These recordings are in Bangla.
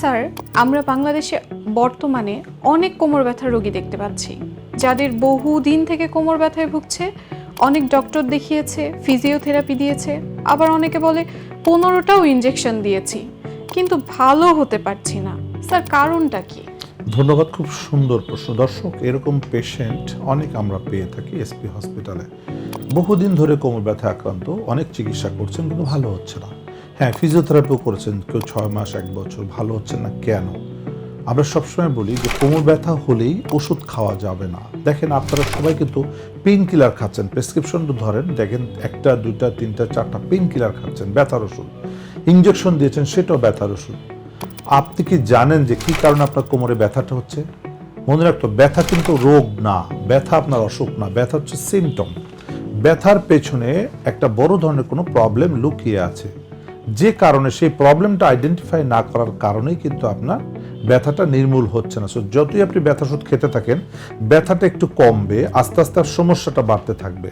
স্যার, আমরা বাংলাদেশে বর্তমানে অনেক কোমর ব্যথার রোগী দেখতে পাচ্ছি, যাদের বহুদিন থেকে কোমর ব্যথায় ভুগছে। অনেক ডক্টর দেখিয়েছে, ফিজিওথেরাপি দিয়েছে, আবার অনেকে বলে 15টাও ইনজেকশন দিয়েছি, কিন্তু ভালো হতে পারছি না। স্যার, কারণটা কি? ধন্যবাদ, খুব সুন্দর প্রশ্ন। দর্শক, এরকম পেশেন্ট অনেক আমরা পেয়ে থাকি এসপি হসপিটালে। বহুদিন ধরে কোমর ব্যথা আক্রান্ত, অনেক চিকিৎসা করছেন কিন্তু ভালো হচ্ছে না। হ্যাঁ, ফিজিওথেরাপিও করেছেন, কেউ 6 মাস 1 বছর, ভালো হচ্ছে না কেন? আমরা সবসময় বলি যে কোমর ব্যথা হলেই ওষুধ খাওয়া যাবে না। দেখেন, আপনারা সবাই কিন্তু পেইন কিলার খাচ্ছেন, প্রেসক্রিপশন ধরেন, দেখেন 1টা 2টা 3টা 4টা পেইন কিলার খাচ্ছেন, ব্যথার ওষুধ। ইঞ্জেকশন দিয়েছেন, সেটাও ব্যথার ওষুধ। আপনি কি জানেন যে কী কারণে আপনার কোমরে ব্যথাটা হচ্ছে? মনে রাখতো, ব্যথা কিন্তু রোগ না, ব্যথা আপনার অসুখ না, ব্যথা হচ্ছে সিমটম। ব্যথার পেছনে একটা বড় ধরনের কোনো প্রবলেম লুকিয়ে আছে, যে কারণে সেই প্রবলেমটা আইডেন্টিফাই না করার কারণেই কিন্তু আপনার ব্যথাটা নির্মূল হচ্ছে না। সো যতই আপনি ব্যথা ওষুধ খেতে থাকেন, ব্যথাটা একটু কমবে, আস্তে আস্তে সমস্যাটা বাড়তে থাকবে।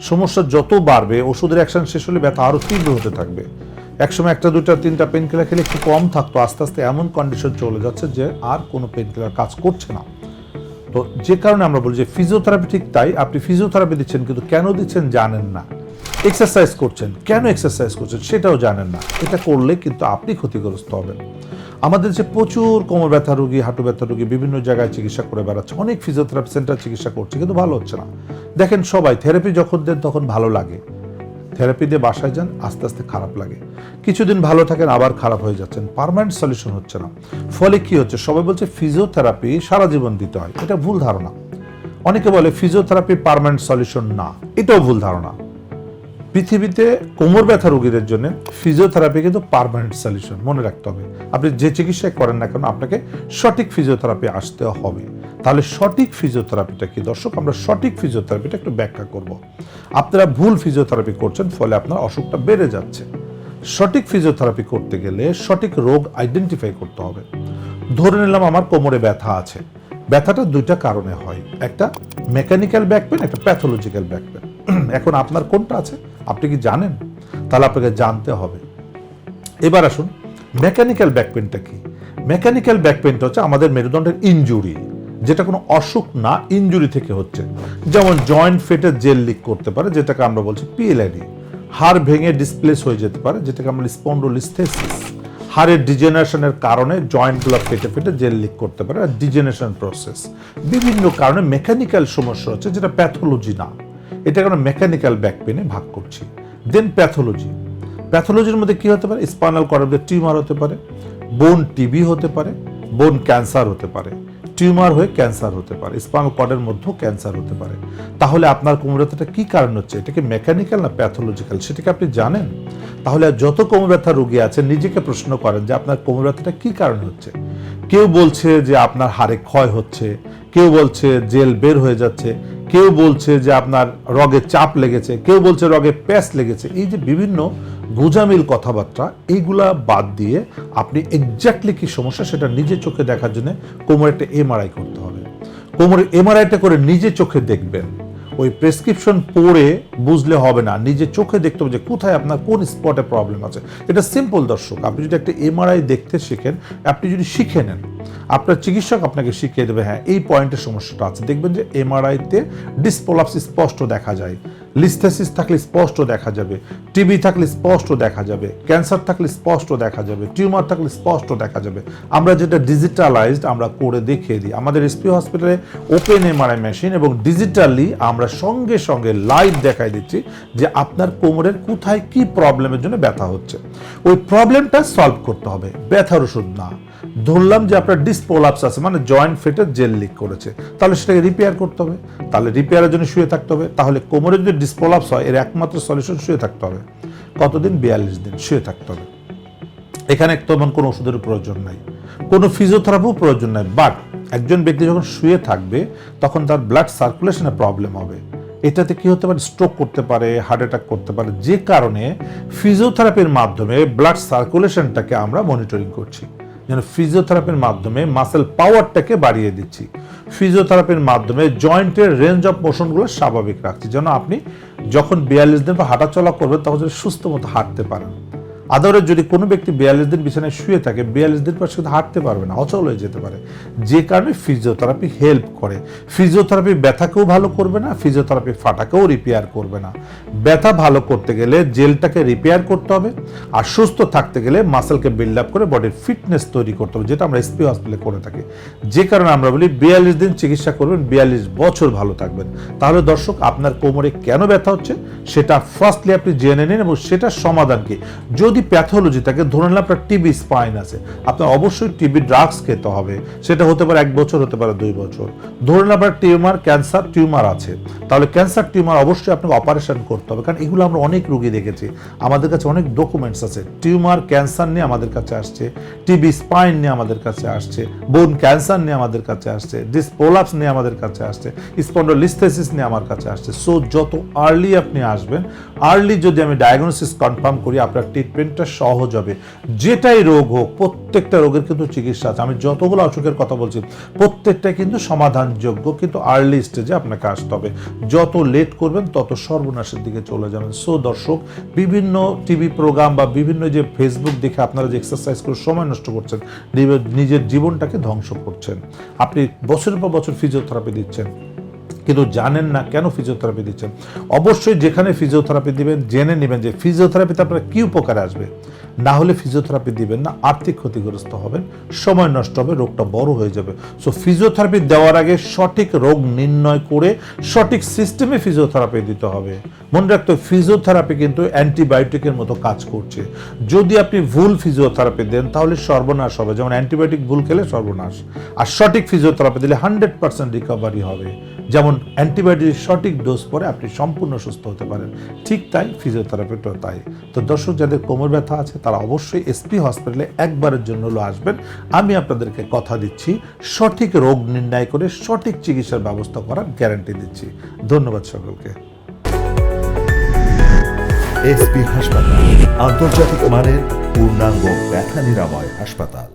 সমস্যা যত বাড়বে, ওষুধের অ্যাকশন শেষ হলে ব্যথা আরও তীব্র হতে থাকবে। একসময় 1টা 2টা 3টা পেন কিলার খেলে একটু কম থাকতো, আস্তে আস্তে এমন কন্ডিশন চলে যাচ্ছে যে আর কোনো পেন কিলার কাজ করছে না। তো যে কারণে আমরা বলি যে ফিজিওথেরাপি ঠিক তাই। আপনি ফিজিওথেরাপি দিচ্ছেন, কিন্তু কেন দিচ্ছেন জানেন না। এক্সারসাইজ করছেন, কেন এক্সারসাইজ করছেন সেটাও জানেন না। এটা করলে কিন্তু আপনি ক্ষতিগ্রস্ত হবেন। আমাদের যে প্রচুর কোমর ব্যথা রোগী, হাঁটু ব্যথা রোগী বিভিন্ন জায়গায় চিকিৎসা করে বেড়াচ্ছে, অনেক ফিজিওথেরাপি সেন্টার চিকিৎসা করছে, কিন্তু ভালো হচ্ছে না। দেখেন, সবাই থেরাপি যখন দেন তখন ভালো লাগে, থেরাপি দিয়ে বাসায় যান, আস্তে আস্তে খারাপ লাগে, কিছুদিন ভালো থাকেন, আবার খারাপ হয়ে যাচ্ছেন, পার্মানেন্ট সলিউশন হচ্ছে না। ফলে কি হচ্ছে? সবাই বলছে ফিজিওথেরাপি সারা জীবন দিতে হয়, এটা ভুল ধারণা। অনেকে বলে ফিজিওথেরাপি পার্মানেন্ট সলিউশন না, এটাও ভুল ধারণা। পৃথিবীতে কোমর ব্যথা রোগীদের জন্য ফিজিওথেরাপি কিন্তু পার্মানেন্ট সলিউশন, মনে রাখতে হবে। আপনি যে চিকিৎসা করেন না কেন, আপনাকে সঠিক ফিজিওথেরাপি আসতে হবে। তাহলে সঠিক ফিজিওথেরাপিটা কি দর্শক? আমরা সঠিক ফিজিওথেরাপিটা একটু ব্যাখ্যা করব। আপনারা ভুল ফিজিওথেরাপি করছেন, ফলে আপনার অসুখটা বেড়ে যাচ্ছে। সঠিক ফিজিওথেরাপি করতে গেলে সঠিক রোগ আইডেন্টিফাই করতে হবে। ধরে নিলাম আমার কোমরে ব্যথা আছে, ব্যথাটা 2টা কারণে হয়, একটা মেকানিক্যাল ব্যাক পেন, একটা প্যাথোলজিক্যাল ব্যাক পেন। এখন আপনার কোনটা আছে আপনি কি জানেন? তাহলে আপনাকে জানতে হবে। এবার আসুন, মেকানিক্যাল ব্যাক পেনটা কি? মেকানিক্যাল ব্যাক পেনটা হচ্ছে আমাদের মেরুদণ্ডের ইনজুরি, যেটা কোনো অসুখ না, ইনজুরি থেকে হচ্ছে। যেমন জয়েন্ট ফেটে জেল লিক করতে পারে, যেটাকে আমরা বলছি পিএলআইডি। হাড় ভেঙে ডিসপ্লেস হয়ে যেতে পারে, যেটাকে আমরা স্পন্ডোলিস্থেসিস। হাড়ের ডিজেনারেশনের কারণে জয়েন্টগুলো ফেটে ফেটে জেল লিক করতে পারে, আর ডিজেনারেশন প্রসেস। বিভিন্ন কারণে মেকানিক্যাল সমস্যা হচ্ছে, যেটা প্যাথোলজি না। এটাকে আমরা মেকানিক্যাল ব্যাক পেনে ভাগ করছি। দেন প্যাথোলজি। প্যাথোলজির মধ্যে কি হতে পারে? স্পাইনাল কর্ডে টিউমার হতে পারে, বোন টিবি হতে পারে, বোন ক্যান্সার হতে পারে, টিউমার হয়ে ক্যান্সার হতে পারে, স্পাইনাল কর্ডের মধ্যেও ক্যান্সার হতে পারে। তাহলে আপনার কোমর ব্যথাটা কি কারণ হচ্ছে? এটাকে মেকানিক্যাল না প্যাথোলজিক্যাল, সেটাকে আপনি জানেন? তাহলে যত কোমর ব্যথা রোগী আছে, নিজেকে প্রশ্ন করেন যে আপনার কোমর ব্যথাটা কি কারণে হচ্ছে। কেউ বলছে যে আপনার হাড়ে ক্ষয় হচ্ছে, কেউ বলছে জেল বের হয়ে যাচ্ছে, কেউ বলছে যে আপনার রগে চাপ লেগেছে, কেউ বলছে রগে প্যাচ লেগেছে। এই যে বিভিন্ন গোজামিল কথাবার্তা, এইগুলা বাদ দিয়ে আপনি এক্স্যাক্টলি কি সমস্যা সেটা নিজে চোখে দেখার জন্য কোমরে একটা এমআরআই করতে হবে। কোমরের এমআরআইটা করে নিজে চোখে দেখবেন। ওই প্রেসক্রিপশন পড়ে বুঝলে হবে না, নিজে চোখে দেখতে হবে যে কোথায় আপনার কোন স্পটে প্রবলেম আছে। এটা সিম্পল দর্শক, আপনি যদি একটা এমআরআই দেখতে শিখেন, আপনি যদি শিখে নেন, আপনার চিকিৎসক আপনাকে শিখিয়ে দেবে হ্যাঁ এই পয়েন্টে সমস্যাটা আছে। দেখবেন যে এমআরআইতে ডিসপ্রলাপস স্পষ্ট দেখা যায়, লিস্থেসিস থাকলে স্পষ্ট দেখা যাবে, টিবি থাকলে স্পষ্ট দেখা যাবে, ক্যান্সার থাকলে স্পষ্ট দেখা যাবে, টিউমার থাকলে স্পষ্ট দেখা যাবে। আমরা যেটা ডিজিটালাইজড আমরা করে দেখিয়ে দিই। আমাদের এসপি হসপিটালে ওপেন এমআরআই মেশিন এবং ডিজিটালি আমরা সঙ্গে সঙ্গে লাইভ দেখাই দিচ্ছি যে আপনার কোমরের কোথায় কি প্রবলেমের জন্য ব্যথা হচ্ছে। ওই প্রবলেমটা সলভ করতে হবে, ব্যথার ওষুধ না। ধরলাম যে আপনার ডিসপ্রলাপস আছে, মানে জয়েন্ট ফেটে জেল লিক করেছে, তাহলে সেটাকে রিপেয়ার করতে হবে। তাহলে রিপেয়ারের জন্য শুয়ে থাকতে হবে। তাহলে কোমরে যদি ডিসপ্রলাপস হয়, এর একমাত্র সলিউশন শুয়ে থাকতে হবে। কতদিন? 42 দিন শুয়ে থাকতে হবে। এখানে তেমন কোনো ওষুধের প্রয়োজন নাই, কোনো ফিজিওথেরাপিও প্রয়োজন নাই। বাট একজন ব্যক্তি যখন শুয়ে থাকবে, তখন তার ব্লাড সার্কুলেশনে প্রবলেম হবে। এটাতে কি হতে পারে? স্ট্রোক করতে পারে, হার্ট অ্যাটাক করতে পারে। যে কারণে ফিজিওথেরাপির মাধ্যমে ব্লাড সার্কুলেশনটাকে আমরা মনিটরিং করছি, যেন ফিজিওথেরাপির মাধ্যমে মাসেল পাওয়ারটাকে বাড়িয়ে দিচ্ছি। ফিজিওথেরাপির মাধ্যমে জয়েন্টের রেঞ্জ অফ মোশনগুলো স্বাভাবিক রাখছি, যেন আপনি যখন 42 দিন পর হাঁটাচলা করবেন তখন যেন সুস্থ মতো হাঁটতে পারেন। আদারে যদি কোনো ব্যক্তি 42 দিন বিছানায় শুয়ে থাকে, 42 দিন পর সে হাঁটতে পারবে না, অচল হয়ে যেতে পারে। যে কারণে ফিজিওথেরাপি হেল্প করে। ফিজিওথেরাপি ব্যথাকেও ভালো করবে না, ফিজিওথেরাপি ফাটাকেও রিপেয়ার করবে না। ব্যথা ভালো করতে গেলে জেলটাকে রিপেয়ার করতে হবে, আর সুস্থ থাকতে গেলে মাসেলকে বিল্ড আপ করে বডির ফিটনেস তৈরি করতে হবে, যেটা আমরা এসপি হসপিটালে করে থাকি। যে কারণে আমরা বলি 42 দিন চিকিৎসা করবেন, 42 বছর ভালো থাকবেন। তাহলে দর্শক, আপনার কোমরে কেন ব্যথা হচ্ছে সেটা ফার্স্টলি আপনি জেনে নিন, এবং সেটার সমাধান কি। যদি প্যাথোলজি থাকে, ধরে নিলাম আপনার টিবি স্পাইন আছে, আপনার অবশ্যই টিবি ড্রাগস খেতে হবে। সেটা হতে পারে 1 বছর, হতে পারে 2 বছর। ধরে নিলাম আপনার টিউমার, ক্যান্সার টিউমার আছে, তাহলে ক্যান্সার টিউমার অবশ্যই আপনাকে অপারেশন করতে হবে, কারণ এগুলো আমরা অনেক রোগী দেখেছি, আমাদের কাছে অনেক ডকুমেন্টস আছে। টিউমার ক্যান্সার নিয়ে আমাদের কাছে আসছে, টিবি স্পাইন নিয়ে আমাদের কাছে আসছে, বোন ক্যান্সার নিয়ে আমাদের কাছে আসছে, ডিস্ক প্রোলাপস নিয়ে আমাদের কাছে আসছে, স্পন্ডোলিস্থেসিস নিয়ে আমার কাছে আসছে। সো যত আর্লি আপনি আসবেন, আর্লি যদি আমি ডায়াগনোসিস কনফার্ম করি, আপনার ট্রিটমেন্টটা সহজ হবে। যেটাই রোগ হোক, প্রত্যেকটা রোগের কিন্তু চিকিৎসা আছে। আমি যতগুলো অসুখের কথা বলছি প্রত্যেকটা কিন্তু সমাধানযোগ্য, কিন্তু আর্লি স্টেজে আপনাকে আসতে হবে। যত লেট করবেন তত সর্বনাশের দিকে চলে যাবেন। সো দর্শক, বিভিন্ন টিভি প্রোগ্রাম বা বিভিন্ন যে ফেসবুক দেখে আপনারা যে এক্সারসাইজ করে সময় নষ্ট করছেন, নিজের জীবনটাকে ধ্বংস করছেন। আপনি বছরের পর বছর ফিজিওথেরাপি দিচ্ছেন, কিন্তু জানেন না কেন ফিজিওথেরাপি দিচ্ছেন। অবশ্যই যেখানে ফিজিওথেরাপি দিবেন জেনে নেবেন যে ফিজিওথেরাপিতে আপনার কী উপকারে আসবে। না হলে ফিজিওথেরাপি দিবেন না, আর্থিক ক্ষতিগ্রস্ত হবেন, সময় নষ্ট হবে, রোগটা বড় হয়ে যাবে। সো ফিজিওথেরাপি দেওয়ার আগে সঠিক রোগ নির্ণয় করে সঠিক সিস্টেমে ফিজিওথেরাপি দিতে হবে। মনে রাখতে হবে, ফিজিওথেরাপি কিন্তু অ্যান্টিবায়োটিকের মতো কাজ করছে। যদি আপনি ভুল ফিজিওথেরাপি দেন তাহলে সর্বনাশ হবে। যেমন অ্যান্টিবায়োটিক ভুল খেলে সর্বনাশ, আর সঠিক ফিজিওথেরাপি দিলে 100% রিকভারি হবে। যেমন অ্যান্টিবায়োটিক সঠিক ডোজ পরে আপনি সম্পূর্ণ সুস্থ হতে পারেন, ঠিক তাই ফিজিওথেরাপিটাও তাই। তো দর্শক, যাদের কোমর ব্যথা আছে তারা অবশ্যই এসপি হসপিটালে একবারের জন্য হলো আসবেন। আমি আপনাদেরকে কথা দিচ্ছি, সঠিক রোগ নির্ণয় করে সঠিক চিকিৎসার ব্যবস্থা করার গ্যারান্টি দিচ্ছি। ধন্যবাদ সকলকে। এসপি হাসপাতাল, আন্তর্জাতিক মানের পূর্ণাঙ্গ ব্যথা নিরাময় হাসপাতাল।